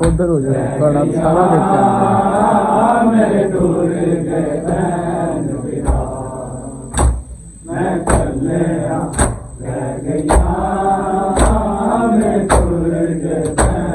उधर हो जाए थोड़ा सारा देखते मेरे दूर गए मैं चले रह गया मैं दूर गए मैं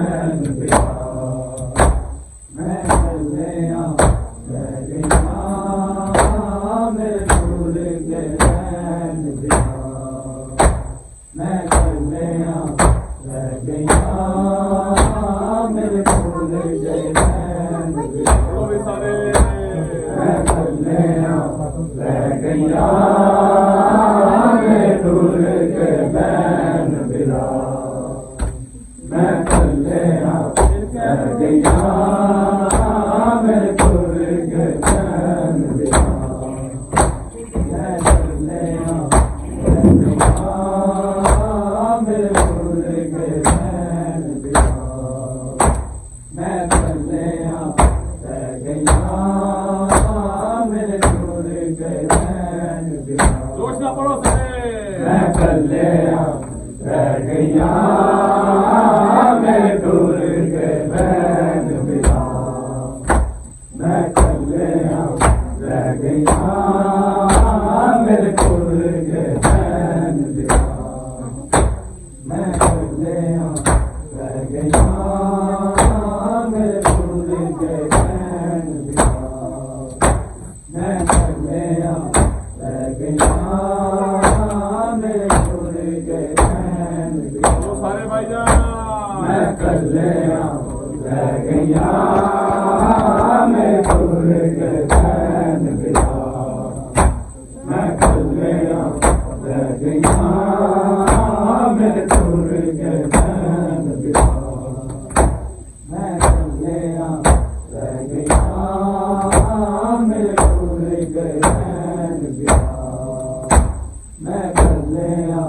चले रह गया मैं दूर गए मैं चले रह गया मैं ਚੱਲਿਆ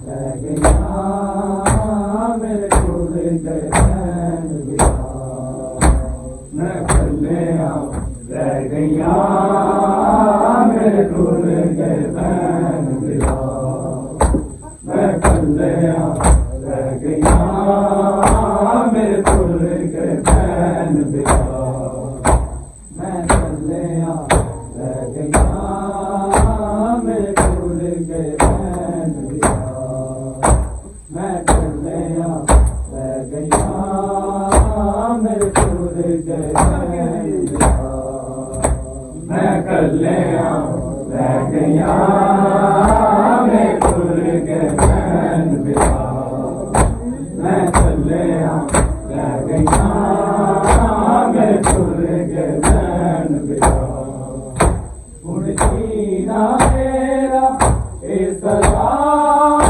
ਲੈ ਗਈਆਂ ਮੇਰੇ ਕੋਲ ਗਏ ਭੈਣ ਵਿਆਹ ਮੈਂ ਚੱਲਿਆ ਲੈ ਗਈਆਂ ਮੇਰੇ ਕੋਲ ਗਏ ਭੈਣ ਵਿਆਹ ਮੈਂ ਚੱਲਿਆ ਲੈ ਗਈਆਂ ਮੇਰੇ ਕੋਲ ਗਏ ਭੈਣ ਵਿਆਹ ਮੈਂ ਚੱਲਿਆ ਲੈ ਗਈਆਂ ਮੇਰੇ ਕੋਲ ਗਏ ਭੈਣ ਵਿਆਹ ਮੈਂ ਚੱਲਿਆ ਲੈ ਗਈਆਂ ਮੇਰੇ ਕੋਲ ਗਏ ਭੈਣ ਵਿਆਹ ਮੈਂ ਚੱਲਿਆ ਲੈ ਗਈਆਂ ਮੇਰੇ ਕੋਲ ਗਏ ਭੈਣ ਵਿਆਹ ਮੈਂ ਚੱਲਿਆ ਲੈ ਗਈਆਂ ਮੇਰੇ ਕੋਲ ਗਏ ਭੈਣ ਵਿਆਹ ਹੁਣ ਜੀਣਾ ਮੇਰਾ ਇਹ ਸਲਾਮ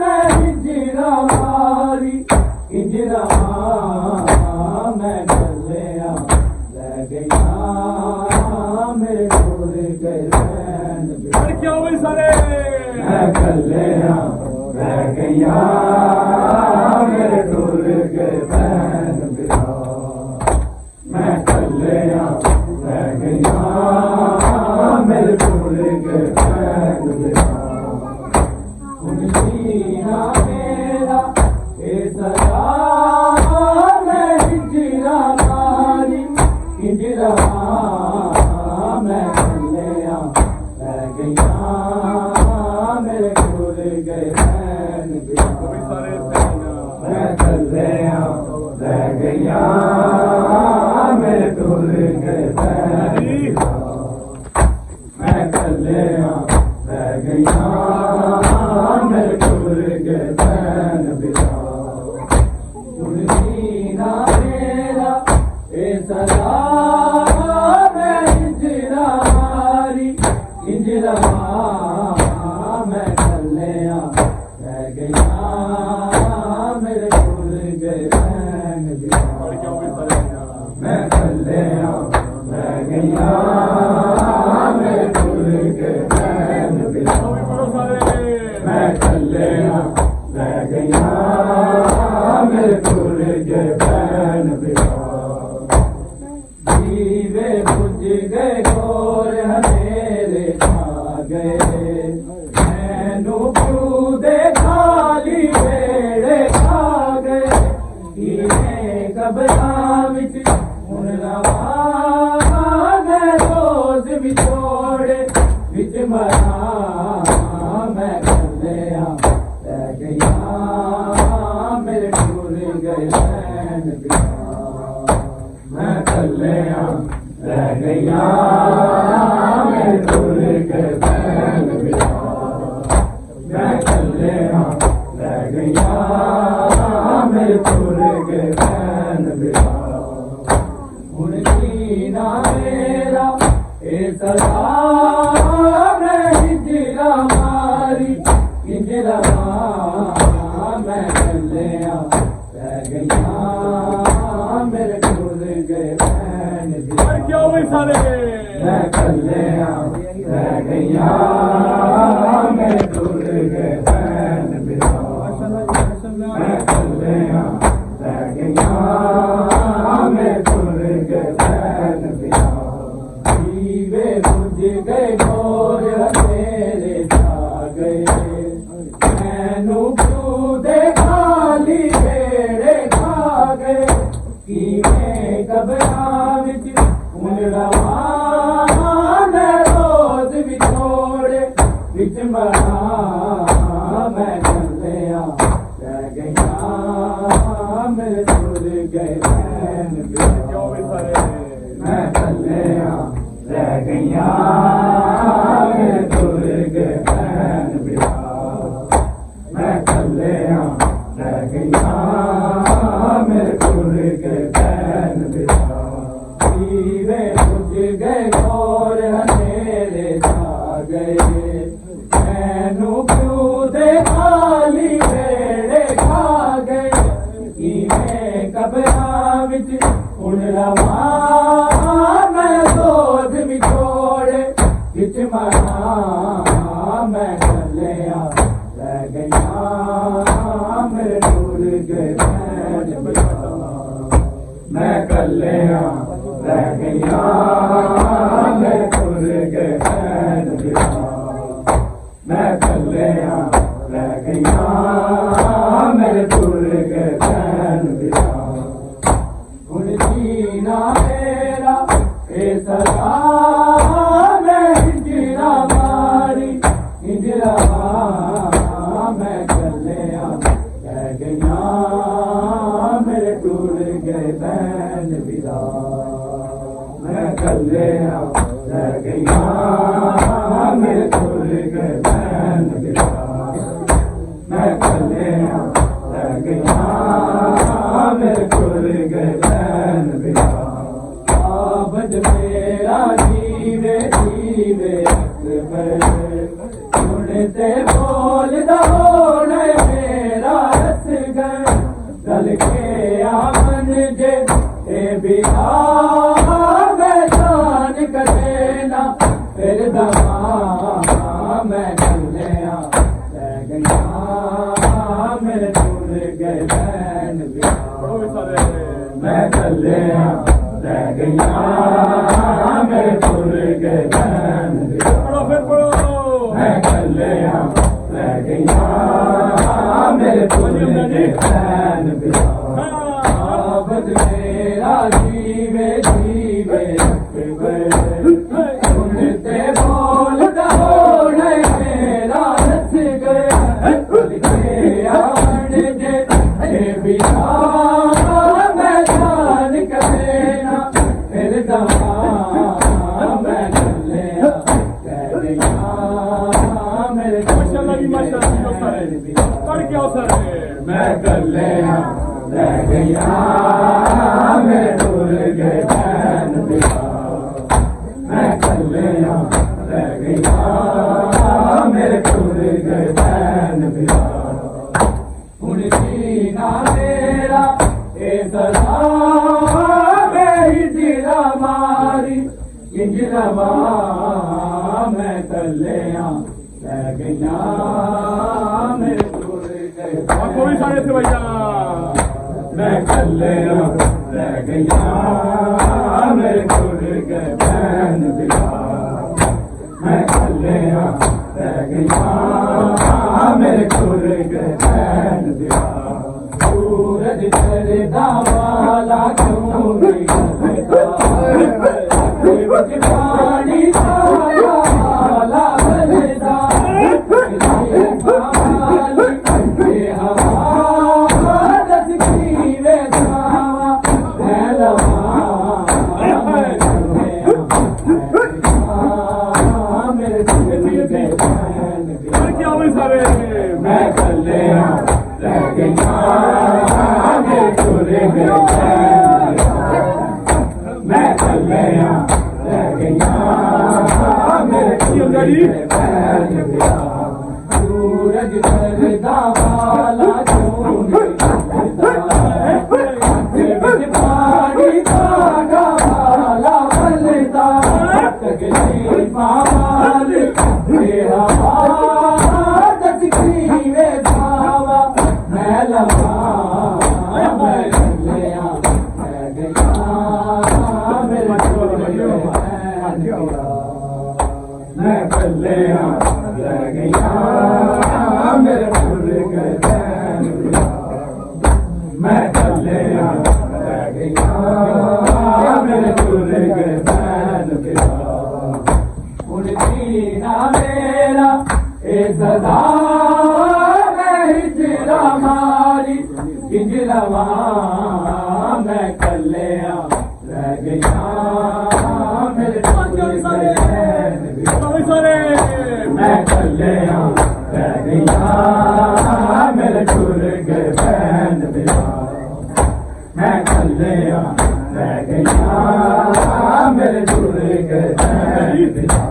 ਮੈਂ ਹਿਜਰਾ ਮਾਰੀ ਹਿਜਰਾ ਮੈਂ ਚੱਲਿਆ ਲੈ ਗਈਆਂ ਮੇਰੇ ਕੋਲ ਗਏ ਭੈਣ ਵਿਆਹ ਕਿਉਂ ਵੀ ਸਾਰੇ ਮੈਂ ਚੱਲਿਆ ਲੈ ਗਈਆਂ ਮੇਰੇ ਕੋਲ ਗਏ ਭੈਣ ਵਿਆਹ ਮੈਂ ਚੱਲਿਆ ਲੈ ਗਈਆਂ ਮੇਰੇ ਕੋਲ ਗਏ ਭੈਣ ਵਿਆਹ ਹੁਣ ਜੀਣਾ ਮੇਰਾ ਇਹ ਸਲਾਮ ਮੈਂ ਹਿਜਰਾ ਮਾਰੀ ਹਿਜਰਾ ਮੈਂ ਚੱਲਿਆ ਲੈ ਗਈਆਂ ਮੇਰੇ ਕੋਲ ਗਏ ਭੈਣ ਵਿਆਹ ਮੈਂ ਚੱਲਿਆ ਲੈ ਗਈਆਂ ਮੇਰੇ ਕੋਲ ਗਏ ਭੈਣ ਵਿਆਹ ਮੈਂ ਚੱਲਿਆ ਲੈ ਗਈਆਂ ਮੇਰੇ ਕੋਲ ਗਏ ਭੈਣ ਵਿਆਹ ਹੁਣ ਜੀਣਾ ਮੇਰਾ ਇਹ ਸਲਾਮ ਮੈਂ ਹਿਜਰਾ ਮਾਰੀ ਹਿਜਰਾ ਮੈਂ ਚੱਲਿਆ ਲੈ ਗਈਆਂ ਮੇਰੇ ਕੋਲ ਗਏ ਭੈਣ ਵਿਆਹ ਮੈਂ ਚੱਲਿਆ ਲੈ ਗਈਆਂ ਮੇਰੇ ਕੋਲ ਗਏ ਭੈਣ ਵਿਆਹ ਮੈਂ ਚੱਲਿਆ ਲੈ ਗਈਆਂ ਮੇਰੇ ਕੋਲ ਗਏ ਭੈਣ ਵਿਆਹ ਜੀਵੇ ਬੁੱਝ ਗਏ ਘੋਰ ਹਨੇਰੇ ਛਾ ਗਏ ਮੈਨੂੰ ਪਿਉ ਦੇ ਖਾਲੀ ਵੇੜੇ ਖਾ ਗਏ ਕਿਵੇਂ ਕਬਰਾਂ ਵਿੱਚ ਹੁਣ ਰਵਾਂਗੇ ਰੋਜ਼ ਵਿਛੋੜੇ ਵਿੱਚ ਮਰਾਂ ਮੈਂ ਚੱਲਿਆ ਲੈ ਗਈਆਂ ਮੇਰੇ ਕੋਲ ਗਏ ਭੈਣ ਵਿਆਹ ਮੈਂ ਚੱਲਿਆ ਲੈ ਗਈਆਂ ਮੇਰੇ ਕੋਲ ਗਏ ਭੈਣ ਵਿਆਹ ਮੈਂ ਚੱਲਿਆ ਲੈ ਗਈਆਂ ਮੇਰੇ ਕੋਲ ਗਏ ਭੈਣ ਵਿਆਹ ਹੁਣ ਜੀਣਾ ਮੇਰਾ ਇਹ ਸਲਾਮ ਮੈਂ ਹਿਜਰਾ ਮਾਰੀ ਹਿਜਰਾ ਮੈਂ ਚੱਲਿਆ ਲੈ ਗਈਆਂ ਮੇਰੇ ਕੋਲ ਗਏ ਭੈਣ ਵਿਆਹ ਕਿਉਂ ਵੀ ਸਾਰੇ ਮੈਂ ਚੱਲਿਆ ਲੈ ਗਈਆਂ ਮੇਰੇ ਕੋਲ ਗਏ ਭੈਣ ਵਿਆਹ ਮੈਂ ਚੱਲਿਆ ਲੈ ਗਈਆਂ ਮੇਰੇ ਕੋਲ ਗਏ ਭੈਣ ਵਿਆਹ ਜੀਵੇ ਬੁੱਝ ਗਏ ਘੋਰ ਹਨੇਰੇ ਛਾ ਗਏ ਮੈਨੂੰ ਪਿਉ ਦੇ ਖਾਲੀ ਵੇੜੇ ਖਾ ਗਏ ਕਿਵੇਂ ਕਬਰਾਂ ਵਿੱਚ ਹੁਣ ਰਵਾਂਗੇ ਰੋਜ਼ ਵਿਛੋੜੇ ਵਿੱਚ ਮਰਾਂ ਮੈਂ ਚੱਲਿਆ ਲੈ ਗਈਆਂ ਮੇਰੇ ਕੋਲ ਗਏ ਭੈਣ ਵਿਆਹ ਮੈਂ ਚੱਲਿਆ ਲੈ ਗਈਆਂ ਮੇਰੇ ਕੋਲ ਗਏ ਭੈਣ ਵਿਆਹ ਮੈਂ गया मेरे टूर गए बैन बिरा मैं कलिया रह गया मेरे टूर गए बैन बिरा मैं कलिया रह गया मेरे टूर गए बैन बिरा हुण जीना मेरा ए सदा मैं हिजरा मारी हिजरा मैं कलिया रह गया मेरे टूर गए बैन बिरा मैं कलिया रह गया मेरे टूर गए बैन बिरा मैं कलिया रह गया मेरे टूर गए बैन बिरा आबद मेरा जीवे जीवे अकबर सुनते बोलदा होने मेरा रसगर गल के आमन जे ए बिरा मैं जान करे ना फिर दमा मैं कलिया रह गया मेरे टूर गए बैन बिरा मैं कलिया रह गया मेरे टूर गए बैन बिरा मैं कलिया रह गया मेरे टूर गए बैन बिरा आबद मेरा जीवे जीवे अकबर सुनते बोलदा होने मेरा रसगर लिखे आमन जे ए बिरा मैं जान करे ना फिर दमा मैं कलिया रह गया मेरे मैं कलिया रह गया मेरे टूर गए बैन बिरा मैं कलिया रह गया मेरे टूर गए बैन बिरा हुण जीना मेरा ए सदा मैं हिजरा मारी हिजरा मैं कलिया रह गया मेरे टूर गए मैं कलिया रह गया मेरे टूर गए बैन बिरा मैं कलिया रह गया मेरे टूर गए बैन बिरा सूरज चढ़दा वाला क्यों नहीं हंसता विच पानी सारा वाला बलदा मैं कलिया रह गया मेरे टूर गए मैं कलिया रह गया मेरे टूर गए बैन बिरा सूरज चढ़दा वाला क्यों नहीं विच पानी सारा वाला बलदा तकलीफ माल मेरा मैं लगा मैं कलिया रह गया मेरे टूर गए बैन बिरा मैं कलिया रह गया मेरे टूर गए बैन बिरा मैं कलिया रह गया मेरे टूर गए बैन बिरा हुण जीना मेरा ए सदा मैं हिजरा मारी हिजरा मैं कलिया रह गया मेरे टूर गए बैन बिरा मैं कलिया रह गया मेरे टूर गए बैन बिरा मैं कलिया रह गया मेरे टूर गए बैन बिरा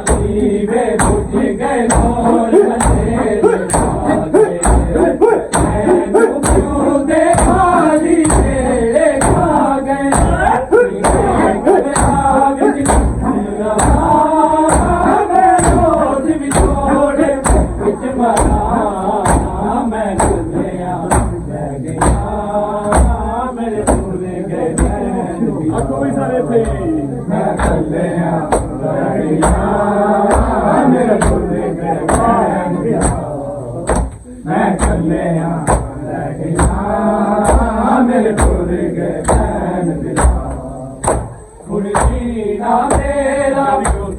जीवे बुझ गए मोर मैं कलिया रह गया मेरे भूल गए चैन दिला खुशी ना मेरा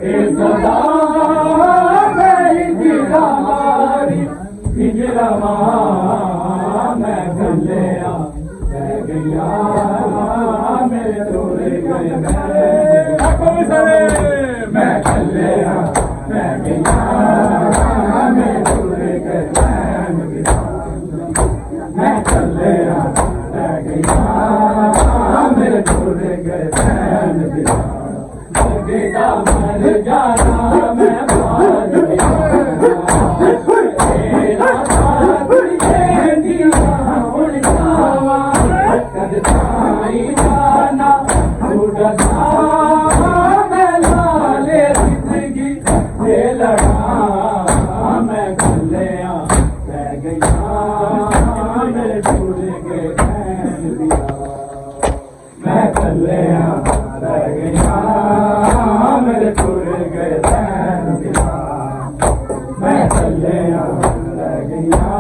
ए सदा मेरी दिला मारी हिजरा मैं कलिया रह गया मेरे भूल गए मैं कलिया रह गया मेरे भूल गए चैन दिला मैं कलिया रह गया मेरे भूल गए चैन दिला बेटा मर जाना मैं बाज गया तेरा साथ ये दिया उड़ जावा कद साई जाना उड़ना मैं लाले जिंदगी ये लड़ा मैं कलिया रह गया मेरे भूल गए चैन दिया मैं कलिया रह गया मेरे भूल गए चैन दिया मैं कलिया रह गया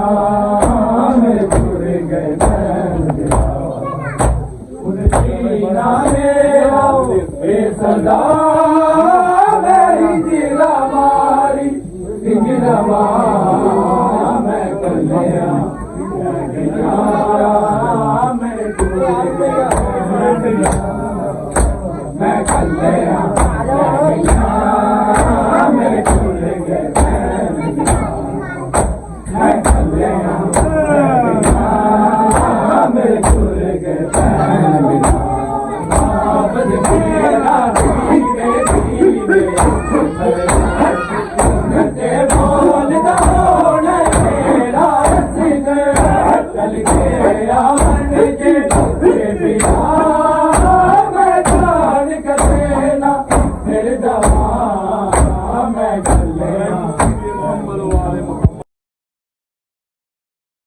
मेरे भूल गए चैन दिया खुशी ना मेरा बेसदा मेरी जिला मारी हिजरा मैं कलिया रह गया मेरे भूल गए चैन दिया मैं कलिया रह गया मेरे भूल गए चैन दिया मैं